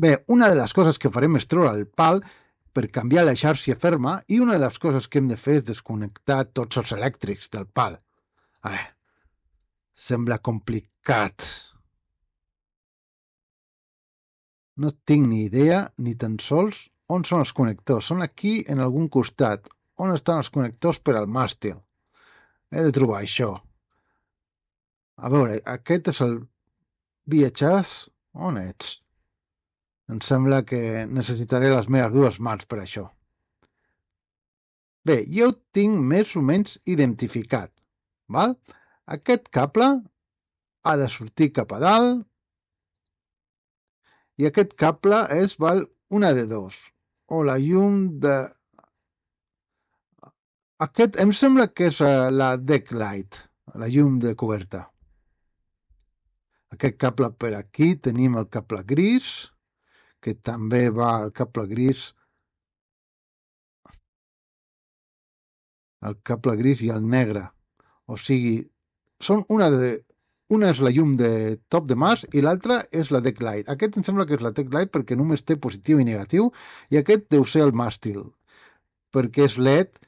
Bé, una de les coses que farem és treure el pal per canviar la xarxa ferma i una de les coses que hem de fer és desconnectar tots els elèctrics del pal. Sembla complicat. No tinc ni idea, ni tan sols, on són els connectors. Són aquí, en algun costat. On estan els connectors per al màstil? He de trobar això. A veure, aquest és el viatjàs. On ets? Em sembla que necessitaré les meves dues mans per això. Bé, jo ho tinc més o menys identificat. Val? Aquest cable ha de sortir cap a dalt i aquest cable és una de dos. O la llum de... Aquest em sembla que és la deck light, la llum de coberta. Aquest cable per aquí tenim el cable gris, que també va al cable gris, el cable gris i el negre. O sigui, són una és la llum de top de mas i l'altra és la deck light. Aquest em sembla que és la deck light perquè només té positiu i negatiu i aquest deu ser el màstil perquè és LED,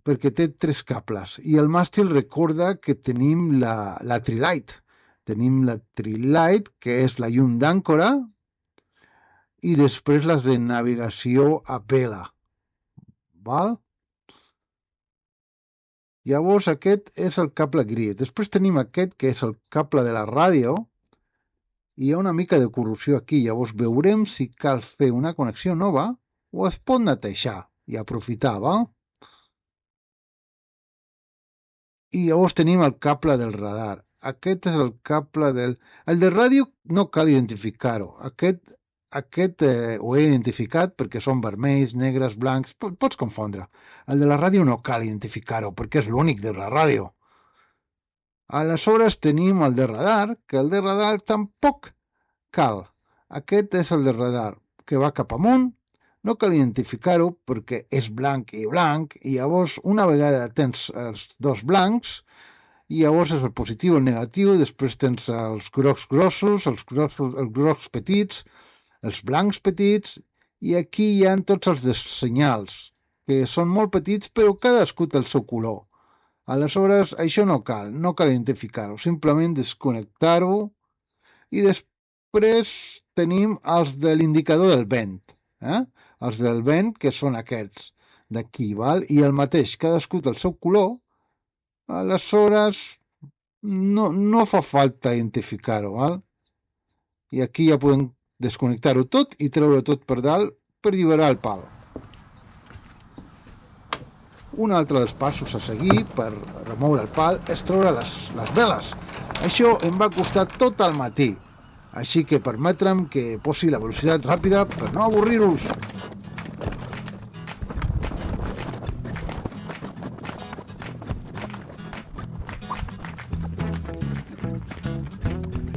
perquè té 3 cables. I el màstil recorda que tenim la Trilight. Tenim la Trilight, que és la llum d'àncora, i després les de navegació a vela. Val? Llavors aquest és el cable gris. Després tenim aquest, que és el cable de la ràdio, i hi ha una mica de corrosió aquí. Llavors veurem si cal fer una connexió nova o es pot netejar i aprofitar, val? I llavors tenim el cable del radar. Aquest és el cable del... El de ràdio no cal identificar-ho. Aquest ho he identificat perquè són vermells, negres, blancs... Pots confondre. El de la ràdio no cal identificar-ho perquè és l'únic de la ràdio. Aleshores tenim el de radar, que el de radar tampoc cal. Aquest és el de radar, que va cap amunt. No cal identificar-ho perquè és blanc, i llavors una vegada tens els dos blancs, i llavors és el positiu i el negatiu, després tens els grocs grossos, els grocs petits, els blancs petits, i aquí hi ha tots els senyals, que són molt petits però cadascú té el seu color. Aleshores, això no cal identificar-ho, simplement desconnectar-ho, i després tenim els de l'indicador del vent, els del vent, que són aquests d'aquí, val? I el mateix, cadascú del seu color, aleshores no fa falta identificar-ho, val? I aquí ja podem desconnectar-ho tot i treure tot per dalt per alliberar el pal. Un altre dels passos a seguir per remoure el pal és treure les veles. Això em va costar tot el matí, així que permetre'm que posi la velocitat ràpida per no avorrir-vos.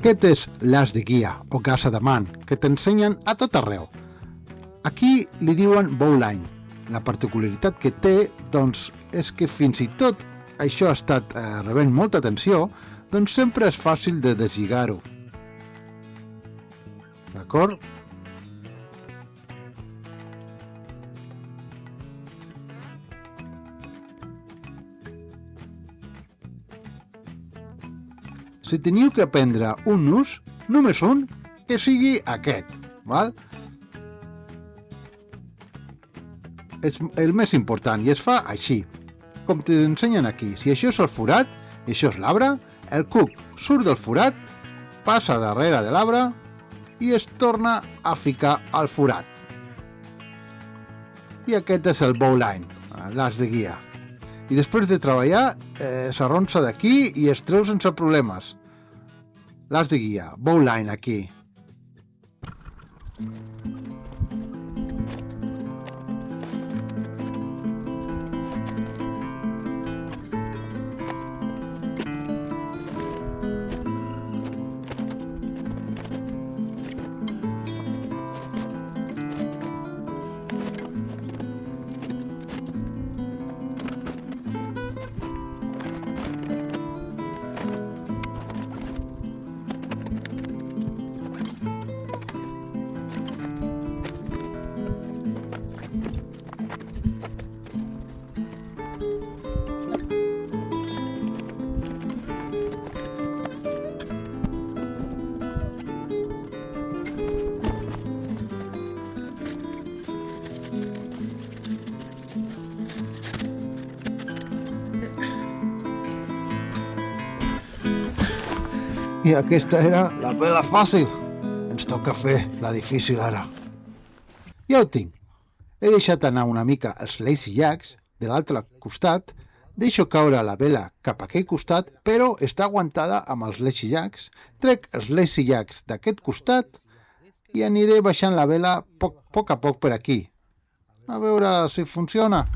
Aquest és l'as de guia o gas adamant que t'ensenyen a tot arreu. Aquí li diuen bowline. La particularitat que té, doncs, és que fins i tot això ha estat rebent molta atenció, doncs sempre és fàcil de deslligar-ho. D'acord? Si teniu que aprendre un nus, només un, que sigui aquest, val? És el més important i es fa així, com t'ensenyen aquí. Si això és el forat i això és l'arbre, el cuc surt del forat, passa darrere de l'arbre i es torna a ficar al forat. I aquest és el bowline, l'as de guia. I després de treballar s'arronsa d'aquí i es treu sense problemes. L'as de guia, bowline aquí. I aquesta era la vela fàcil. Ens toca fer la difícil ara. Ja ho tinc. He deixat anar una mica els lazy jacks de l'altre costat, deixo caure la vela cap a aquell costat, però està aguantada amb els lazy jacks, trec els lazy jacks d'aquest costat i aniré baixant la vela poc a poc per aquí. A veure si funciona.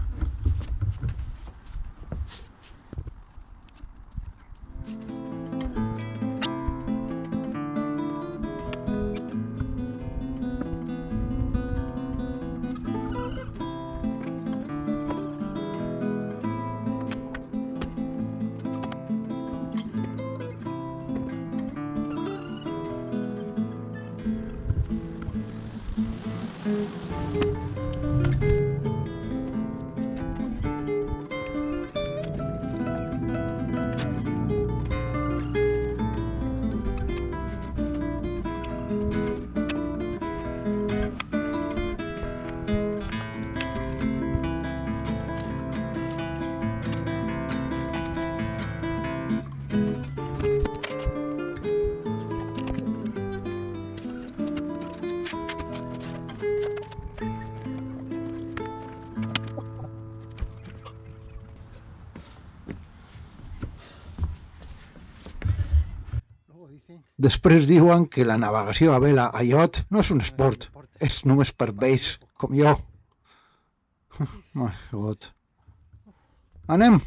Després diuen que la navegació a vela a iot no és un esport, és només per vells com jo. Anem!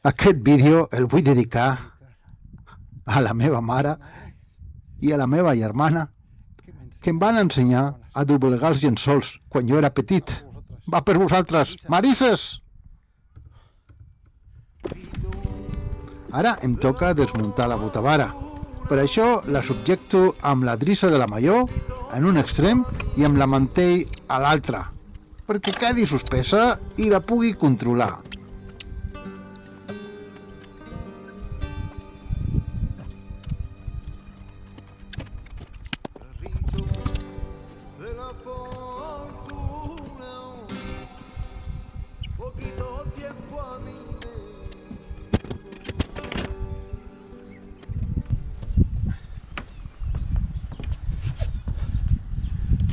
Aquest vídeo el vull dedicar a la meva mare i a la meva germana, que em van ensenyar a doblegar els llençols quan jo era petit. Va per vosaltres, Marises! Ara em toca desmuntar la botavara. Per això la subjecto amb la drissa de la malló en un extrem i amb la mantell a l'altre, perquè quedi suspesa i la pugui controlar.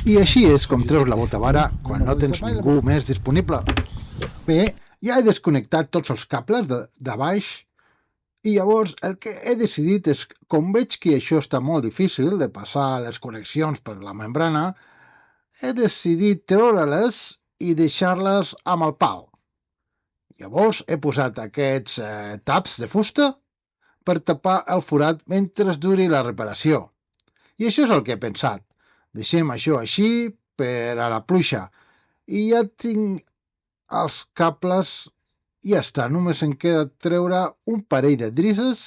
I així és com treus la botavara quan no tens ningú més disponible. Bé, ja he desconnectat tots els cables de baix i llavors el que he decidit és, com veig que això està molt difícil de passar les connexions per la membrana, he decidit treure-les i deixar-les amb el pal. Llavors he posat aquests taps de fusta per tapar el forat mentre duri la reparació. I això és el que he pensat. Deixem això així per a la pluja. I ja tinc els cables, ja està, només em queda treure un parell de drisses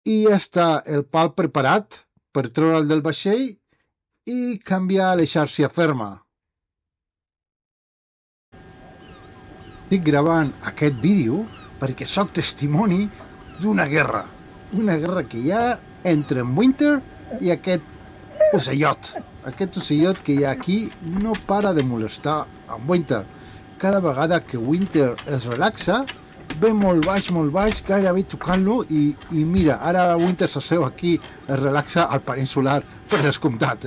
i ja està el pal preparat per treure'l del vaixell i canviar l'eixàrcia ferma. estic gravant aquest vídeo perquè sóc testimoni d'una guerra. Una guerra que hi ha entre en Winter i aquest ocellot. Aquest ocellot que hi ha aquí no para de molestar en Winter. Cada vegada que Winter es relaxa, ve molt baix, gairebé tocant-lo i mira, ara Winter s'asseu aquí, es relaxa al panell solar, per descomptat,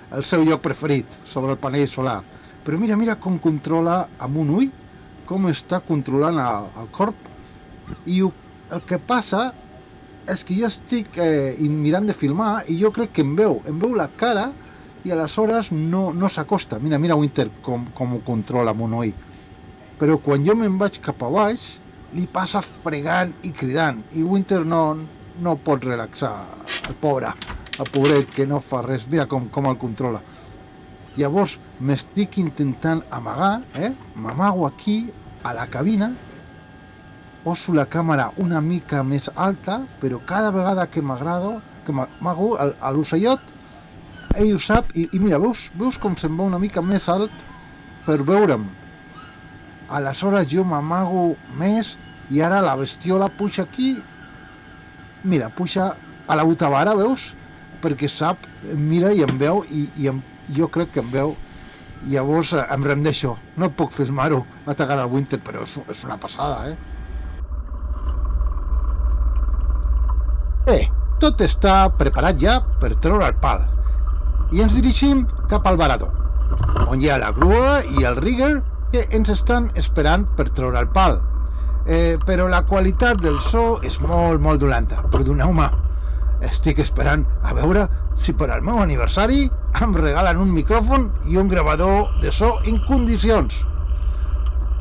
el seu lloc preferit, sobre el panell solar. Però mira com controla amb un ull, com està controlant el corp. I el que passa és que jo estic mirant de filmar i jo crec que em veu la cara i aleshores no s'acosta. Mira Winter com ho controla amb un ull. Però quan jo me'n vaig cap a baix, li passa fregant i cridant, i Winter no pot relaxar, el pobret que no fa res, mira com el controla. Llavors m'estic intentant amagar, m'amago aquí, a la cabina, poso la càmera una mica més alta, però cada vegada que m'amago a l'ocellot, ell ho sap, i mira, veus com se'n va una mica més alt per veure'm. Aleshores jo m'amago més i ara la bestiola puja aquí, mira, puja a la botavara, veus? Perquè sap, mira i em veu i jo crec que em veu. Llavors em rendeixo, no puc filmar-ho atacant el Winter, però és una passada, tot està preparat ja per treure el pal i ens dirigim cap al varador, on hi ha la grua i el rigger que ens estan esperant per treure el pal. Però la qualitat del so és molt dolenta. Perdoneu-me, estic esperant a veure si per al meu aniversari em regalen un micròfon i un gravador de so en condicions.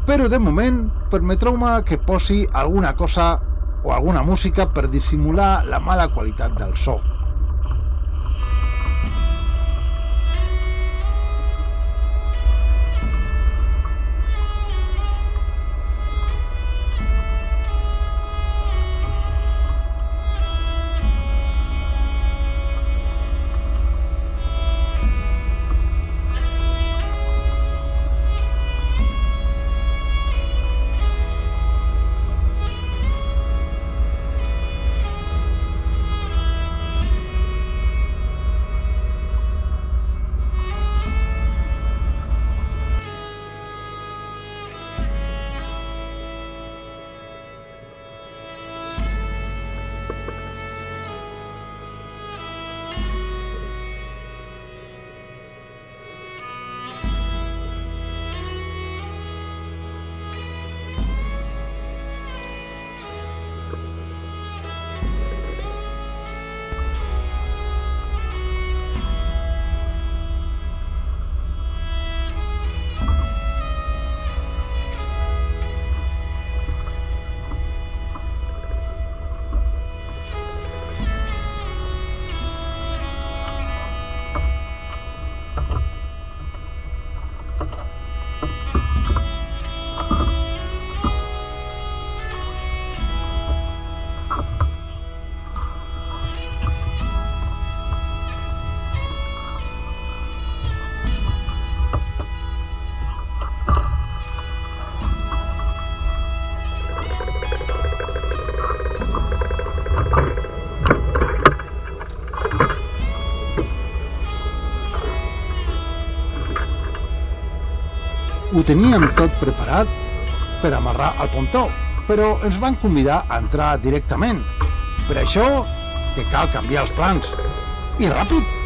Però de moment permetreu-me que posi alguna cosa o alguna música per dissimular la mala qualitat del so. Ho teníem tot preparat per amarrar el pontó, però ens van convidar a entrar directament. Per això que cal canviar els plans. I ràpid!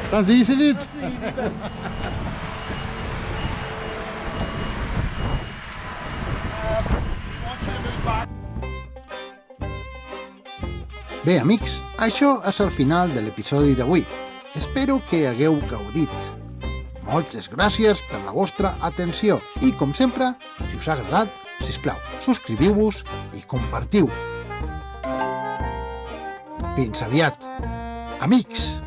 T'has decidit? Bé, amics, això és el final de l'episodi d'avui. Espero que hagueu gaudit. Moltes gràcies per la vostra atenció i, com sempre, si us ha agradat, sisplau, subscriviu-vos i compartiu. Fins aviat, amics!